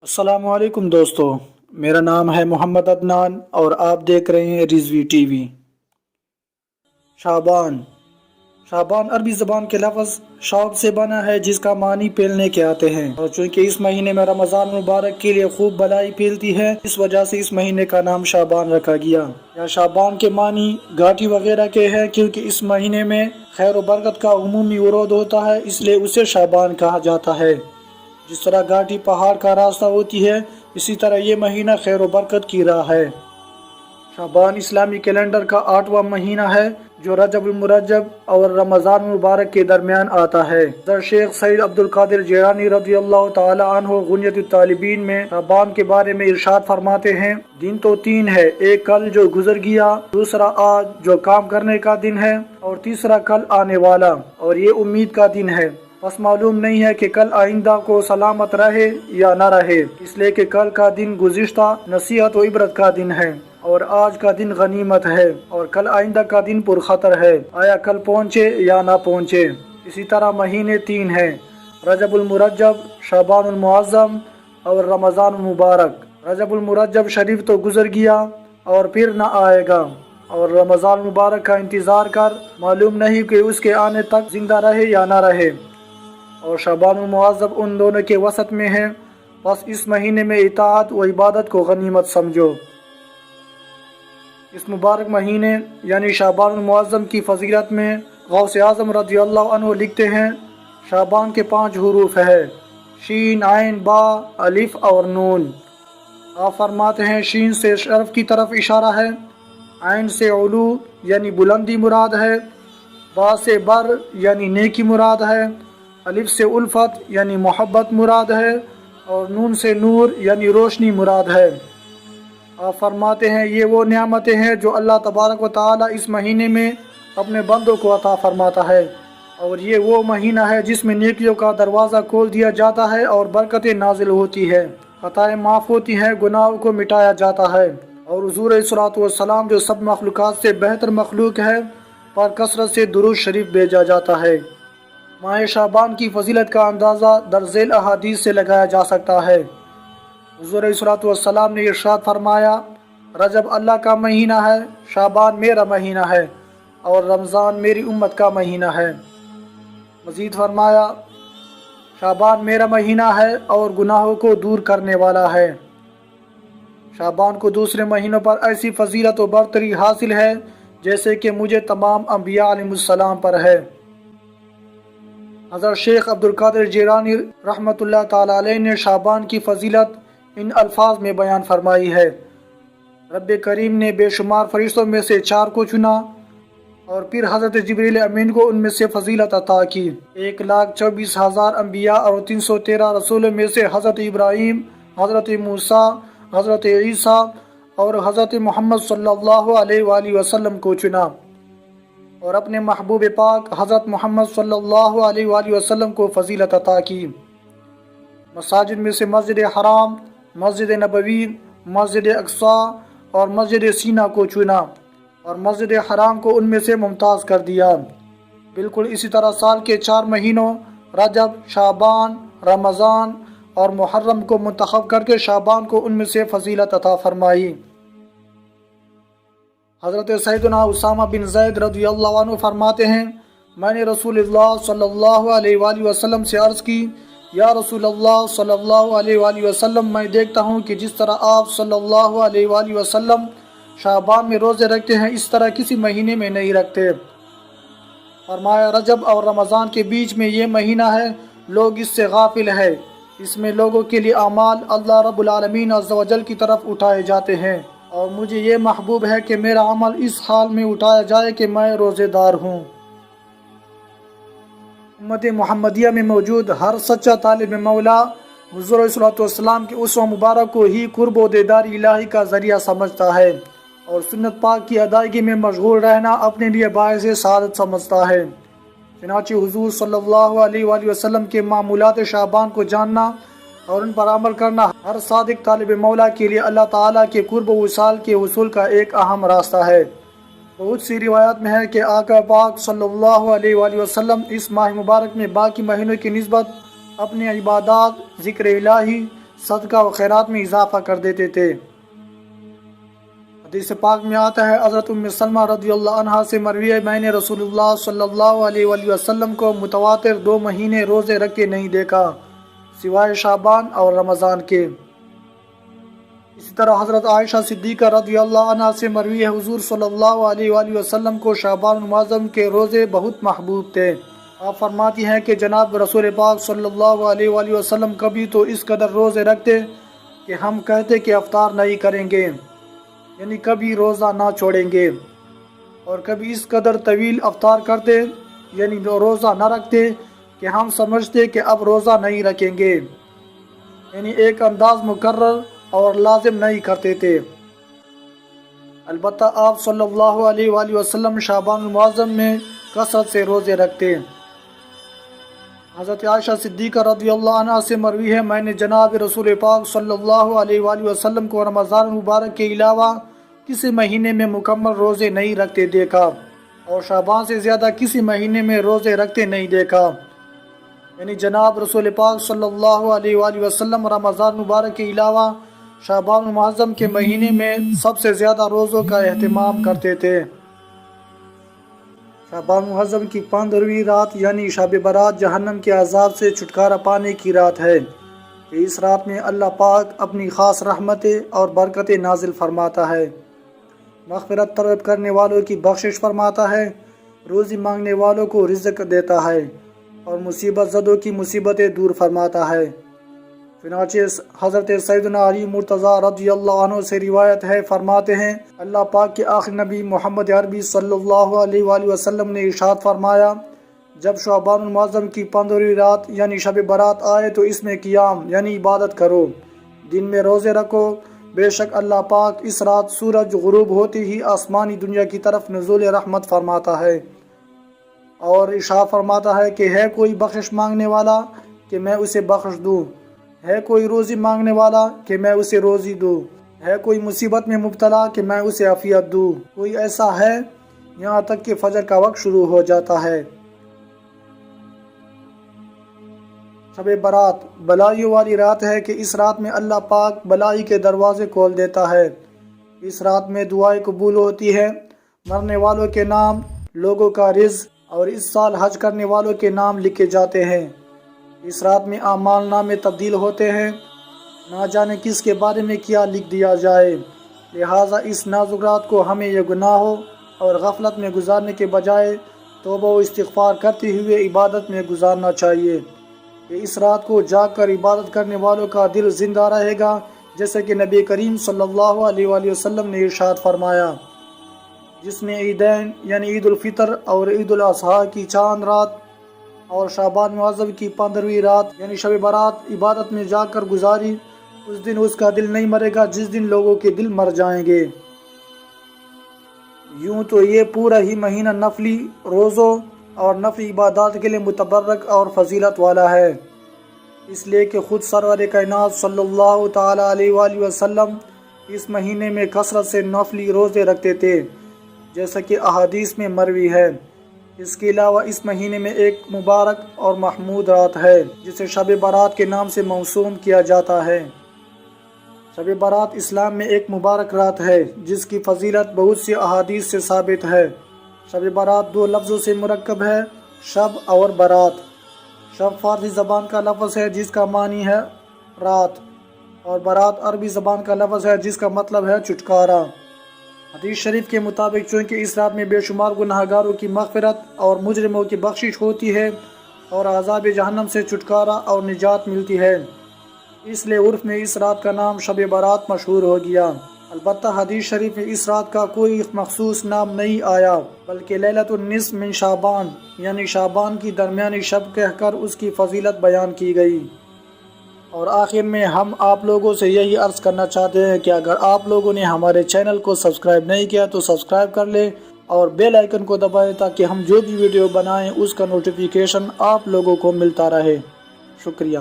अस्सलाम वालेकुम दोस्तों, मेरा नाम है मोहम्मद अदनान और आप देख रहे हैं रिजवी टीवी। शाबान शाबान अरबी ज़बान के लफ्ज़ शौक से बना है, जिसका मानी फैलने के आते हैं। और चूँकि इस महीने में रमज़ान मुबारक के लिए खूब भलाई फैलती है, इस वजह से इस महीने का नाम शाबान रखा गया। या शाबान के मानी घाटी वगैरह के हैं, क्योंकि इस महीने में खैर व बरकत का उमूमी वरोद होता है, इसलिए उसे शाबान कहा जाता है। जिस तरह घाटी पहाड़ का रास्ता होती है, इसी तरह ये महीना खैर व बरकत की राह है। शाबान इस्लामी कैलेंडर का 8वां महीना है, जो रजब मुरज्जब और रमज़ान मुबारक के दरमियान आता है। हज़रत शेख सईद अब्दुल कादिर जिलानी रज़ियल्लाहु ताला अन्हु गुनियतुत तालिबीन में शाबान के बारे में इरशाद फरमाते हैं, दिन तो तीन है, एक कल जो गुजर गया, दूसरा आज जो काम करने का दिन है, और तीसरा कल आने वाला और ये उम्मीद का दिन है। बस मालूम नहीं है कि कल आइंदा को सलामत रहे या न रहे, इसलिए कि कल का दिन गुज़िश्ता नसीहत व इबरत का दिन है और आज का दिन गनीमत है, और कल आइंदा का दिन पुरखतर है, आया कल पहुँचे या ना पहुँचे। इसी तरह महीने तीन हैं, रजबुल मुरज्जब, शाबानुल मुअज़्ज़म और रमज़ान मुबारक। रजबुल मुरज्जब शरीफ तो गुजर गया और फिर न आएगा, और रमज़ान मुबारक का इंतज़ार कर, मालूम नहीं कि उसके आने तक जिंदा रहे या ना रहे। और शाबानुल मुअज़्ज़म उन दोनों के वसत में है, बस इस महीने में इताअत व इबादत को गनीमत समझो। इस मुबारक महीने यानी शाबानुल मुअज़्ज़म की फजीलत में गौसे आज़म रज़ियल्लाहु अन्हु लिखते हैं, शाबान के 5 हरूफ है, शीन, आइन, बा, अलिफ और नून। आप फरमाते हैं, शीन से शरफ की तरफ इशारा है, आइन से उलू यानी बुलंदी मुराद है, बा से बर यानी नेकी मुराद है, अलिफ से उल्फत यानी मोहब्बत मुराद है, और नून से नूर यानी रोशनी मुराद है। आप फरमाते हैं, ये वो नियामतें हैं जो अल्लाह तबारक व तआला इस महीने में अपने बंदों को अता फरमाता है, और ये वो महीना है जिसमें नेकियों का दरवाज़ा खोल दिया जाता है और बरकतें नाजिल होती है, खताएँ माफ़ होती हैं, गुनाहों को मिटाया जाता है, और हुज़ूर अलैहिस्सलातु वस्सलाम जो सब मखलूक़ात से बेहतर मखलूक है पर कसरत से दुरूद शरीफ भेजा जाता है। माह शाबान की फजीलत का अंदाज़ा दरज़ेल अहादीस से लगाया जा सकता है। हुज़ूर अलैहिस्सलातु वस्सलाम ने इरशाद फरमाया, रजब अल्लाह का महीना है, शाबान मेरा महीना है, और रमज़ान मेरी उम्मत का महीना है। मज़ीद फरमाया, शाबान मेरा महीना है और गुनाहों को दूर करने वाला है। शाबान को दूसरे महीनों पर ऐसी फजीलत व बरतरी हासिल है जैसे कि मुझे तमाम अंबिया अलैहिमुस्सलाम पर है। हज़रत शेख अब्दुल कादिर जिलानी रहमतुल्लाह ताला अलैह ने शाबान की फजीलत इन अल्फाज में बयान फरमाई है, रब करीम ने बेशुमार फरिश्तों में से 4 को चुना और फिर हज़रत जिब्रील अमीन को उनमें से फजीलत अता की। 1,24,000 अंबिया और 313 रसूलों में से हज़रत इब्राहीम, हज़रत मूसा, हज़रत ईसा और हज़रत मोहम्मद सल्लल्लाहु अलैहि वसल्लम को चुना, और अपने महबूब पाक हज़रत मोहम्मद सल्लल्लाहु अलैहि वसल्लम को फजीलत अता की। मसाजिद में से मस्जिद हराम, मस्जिद नबवी, मस्जिद अक्सा और मस्जिद सीना को चुना, और मस्जिद हराम को उनमें से मुमताज़ कर दिया। बिल्कुल इसी तरह साल के 4 महीनों रजब, शाबान, रमज़ान और मुहर्रम को मुंतखब करके शाबान को उनमें से फजीलत अता फरमाई। हज़रत सैयदना उसामा बिन ज़ैद रज़ियल्लाहु अन्हु फरमाते हैं, मैंने रसूलुल्लाह सल्लल्लाहु अलैहि वसल्लम से अर्ज़ की, या रसूलल्लाह सल्लल्लाहु अलैहि वसल्लम, मैं देखता हूँ कि जिस तरह आप सल्लल्लाहु अलैहि वसल्लम शाबान में रोज़े रखते हैं, इस तरह किसी महीने में नहीं रखते। फरमाया, रजब और रमज़ान के बीच में ये महीना है, लोग इससे गाफिल है, इसमें लोगों के लिए अमाल अल्लाह रब्बुल आलमीन अज़्ज़ा व जल की तरफ उठाए जाते हैं, और मुझे ये महबूब है कि मेरा अमल इस हाल में उठाया जाए कि मैं रोज़ेदार हूँ। उम्मत मुहम्मदिया में मौजूद हर सच्चा तालिब मौला हुज़ूर अलैहिस्सलातु वस्सलाम के उस मुबारक को ही कुर्ब व दीदार इलाही का ज़रिया समझता है, और सुन्नत पाक की अदायगी में मशगूल रहना अपने लिए बायस सआदत समझता है। चनांचे हुज़ूर सल्लल्लाहु अलैहि वसल्लम के मामूलात शाबान को जानना और उन पर अमल करना हर सादिक तालिब मौला के लिए अल्लाह ताला के कुर्ब व विसाल के हुसूल का एक अहम रास्ता है। बहुत सी रिवायात में है कि आका पाक सल्लल्लाहु अलैहि वसल्लम इस माह मुबारक में बाकी महीनों की निस्बत अपने इबादत, ज़िक्र इलाही صدقہ و خیرات میں اضافہ کر دیتے تھے۔ حدیث پاک میں آتا ہے، حضرت ام سلمہ رضی اللہ عنہا سے مروی ہے، میں نے رسول اللہ صلی اللہ علیہ وآلہ وسلم کو متواتر 2 مہینے روزے رکھتے نہیں دیکھا سوائے شعبان اور رمضان کے۔ اسی طرح حضرت عائشہ صدیقہ رضی اللہ عنہا سے مروی ہے، حضور صلی اللہ علیہ وآلہ وسلم کو شعبان المعظم کے روزے بہت محبوب تھے۔ آپ فرماتی ہیں کہ جناب رسول پاک صلی اللہ علیہ وآلہ وسلم کبھی تو اس قدر روزے رکھتے کہ ہم کہتے کہ افطار نہیں کریں گے، یعنی کبھی روزہ نہ چھوڑیں گے، اور کبھی اس قدر طویل افطار کرتے یعنی روزہ نہ رکھتے کہ ہم سمجھتے کہ اب روزہ نہیں رکھیں گے، یعنی ایک انداز مقرر اور لازم نہیں کرتے تھے۔ البتہ آپ صلی اللہ علیہ وآلہ وسلم شعبان المعظم میں کثرت سے روزے رکھتے۔ حضرت عائشہ صدیقہ رضی اللہ عنہ سے مروی ہے، میں نے جناب رسول پاک صلی اللہ علیہ وآلہ وسلم کو رمضان مبارک کے علاوہ کسی مہینے میں مکمل روزے نہیں رکھتے دیکھا، اور شعبان سے زیادہ کسی مہینے میں روزے رکھتے نہیں دیکھا، یعنی جناب رسول پاک صلی اللہ علیہ وآلہ وسلم رمضان مبارک کے علاوہ شعبان المعظم کے مہینے میں سب سے زیادہ روزوں کا اہتمام کرتے تھے۔ شعبان المعظم کی 15ویں رات یعنی شب برات جہنم کے عذاب سے چھٹکارا پانے کی رات ہے کہ اس رات میں اللہ پاک اپنی خاص رحمتیں اور برکتیں نازل فرماتا ہے، مغفرت طلب کرنے والوں کی بخشش فرماتا ہے، روزی مانگنے والوں کو رزق دیتا ہے، اور مصیبت زدوں کی مصیبتیں دور فرماتا ہے۔ چنانچہ حضرت سیدنا علی مرتضیٰ رضی اللہ عنہ سے روایت ہے، فرماتے ہیں اللہ پاک کے آخری نبی محمد عربی صلی اللہ علیہ وآلہ وسلم نے ارشاد فرمایا، جب شعبان المعظم کی 15ویں رات یعنی شب برات آئے تو اس میں قیام یعنی عبادت کرو، دن میں روزے رکھو، بے شک اللہ پاک اس رات سورج غروب ہوتی ہی آسمانی دنیا کی طرف نزول رحمت فرماتا ہے، اور ارشاد فرماتا ہے کہ ہے کوئی بخشش مانگنے والا کہ میں اسے بخش دوں، ہے کوئی روزی مانگنے والا کہ میں اسے روزی دوں، ہے کوئی مصیبت میں مبتلا کہ میں اسے عافیت دوں، کوئی ایسا ہے، یہاں تک کہ فجر کا وقت شروع ہو جاتا ہے۔ شب برات بلائیوں والی رات ہے کہ اس رات میں اللہ پاک بلائی کے دروازے کھول دیتا ہے، اس رات میں دعائیں قبول ہوتی ہے، مرنے والوں کے نام، لوگوں کا رزق اور اس سال حج کرنے والوں کے نام لکھے جاتے ہیں۔ اس رات میں اعمال نامے تبدیل ہوتے ہیں، نہ جانے کس کے بارے میں کیا لکھ دیا جائے، لہٰذا اس نازک رات کو ہمیں یہ گناہوں اور غفلت میں گزارنے کے بجائے توبہ و استغفار کرتے ہوئے عبادت میں گزارنا چاہیے، کہ اس رات کو جاگ کر عبادت کرنے والوں کا دل زندہ رہے گا، جیسے کہ نبی کریم صلی اللہ علیہ وآلہ وسلم نے ارشاد فرمایا، جس نے عیدین یعنی عید الفطر اور عید الاضحیٰ کی چاند رات اور شعبان معظم کی 15ویں رات یعنی شب برات عبادت میں جا کر گزاری، اس دن اس کا دل نہیں مرے گا جس دن لوگوں کے دل مر جائیں گے۔ یوں تو یہ پورا ہی مہینہ نفلی روزوں اور نفلی عبادات کے لیے متبرک اور فضیلت والا ہے، اس لیے کہ خود سرور کائنات صلی اللہ تعالیٰ علیہ وآلہ وسلم اس مہینے میں کثرت سے نفلی روزے رکھتے تھے، جیسا کہ احادیث میں مروی ہے۔ اس کے علاوہ اس مہینے میں ایک مبارک اور محمود رات ہے جسے شب برات کے نام سے موسوم کیا جاتا ہے۔ شب برات اسلام میں ایک مبارک رات ہے جس کی فضیلت بہت سی احادیث سے ثابت ہے۔ شب برات 2 لفظوں سے مرکب ہے، شب اور برات۔ شب فارسی زبان کا لفظ ہے جس کا معنی ہے رات، اور برات عربی زبان کا لفظ ہے جس کا مطلب ہے چھٹکارا۔ حدیث شریف کے مطابق چونکہ اس رات میں بے شمار گناہ گاروں کی مغفرت اور مجرموں کی بخشش ہوتی ہے اور عذاب جہنم سے چھٹکارا اور نجات ملتی ہے، اس لیے عرف میں اس رات کا نام شب برات مشہور ہو گیا۔ البتہ حدیث شریف میں اس رات کا کوئی مخصوص نام نہیں آیا، بلکہ لیلۃ النصف من شعبان یعنی شعبان کی درمیانی شب کہہ کر اس کی فضیلت بیان کی گئی۔ اور آخر میں ہم آپ لوگوں سے یہی عرض کرنا چاہتے ہیں کہ اگر آپ لوگوں نے ہمارے چینل کو سبسکرائب نہیں کیا تو سبسکرائب کر لیں اور بیل آئیکن کو دبائیں تاکہ ہم جو بھی ویڈیو بنائیں اس کا نوٹیفیکیشن آپ لوگوں کو ملتا رہے۔ شکریہ۔